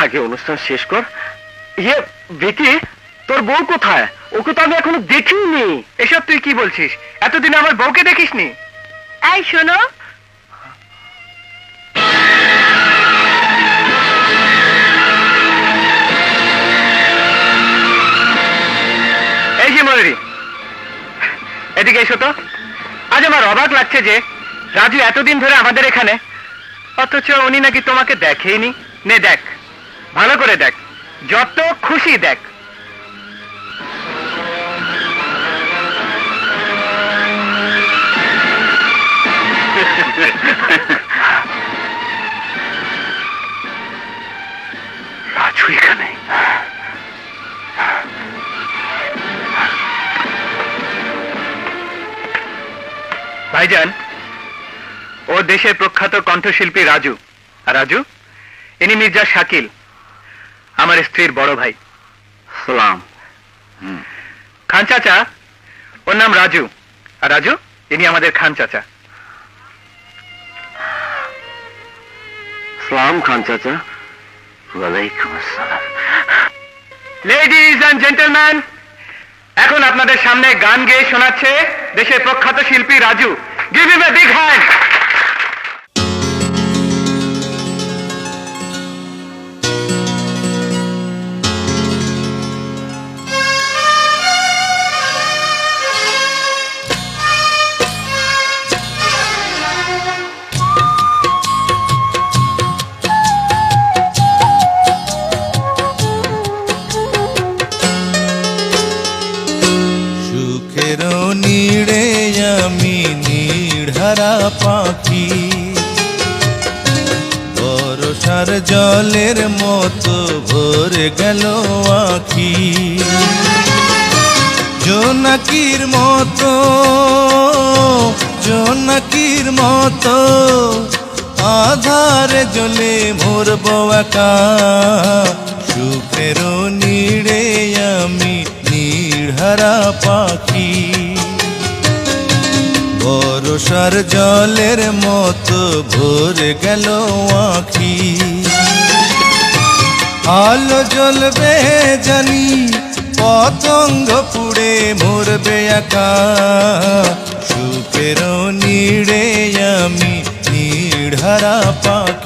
আগে অনুষ্ঠান শেষ কর। ইয়ে বেটি, তোর বউ কোথায়? ওকে তো আমি এখনো দেখিনি। এসব তুই কি বলছিস? এতদিন আমার বউকে দেখিসনি? এই শোনো, এই যে ময়ূরী, এদিকে এসো তো। আজ আমার অবাক লাগছে যে রাজু এতদিন ধরে আমাদের এখানে, অথচ উনি নাকি তোমাকে দেখেইনি। নে দেখ, ভালো করে দেখ, যত খুশি দেখ। রাজু এখানে? ভাইজান, ও দেশের প্রখ্যাত কণ্ঠশিল্পী রাজু। আর রাজু, ইনি মির্জা শাকিল, আমার স্ত্রীর বড় ভাই। সালাম। খান চাচা, ওর নাম রাজু। আর রাজু, ইনি আমাদের খান চাচা। সালাম খান চাচা। ওয়ালাইকুম আসসালাম। লেডিজ অ্যান্ড জেন্টলম্যান, এখন আপনাদের সামনে গান গেয়ে শোনাচ্ছে দেশের প্রখ্যাত শিল্পী Raju. Give him a big hand. নীড়ে আমি নীড়হারা পাখি, বর্ষার জলের মতো ভরে গেল আখি। জোনাকির মতো, জোনাকির মতো আধারে জ্বলে মরব একা। সুখের নীড়ে আমি নীড়হারা পাখি, বর্ষার জলের মতো ভরে গেল আখি। আলো জ্বলবে জানি, পতঙ্গ পুড়ে মরবে একা। সুখের নীড়ে আমি নীড়হারা পাখি।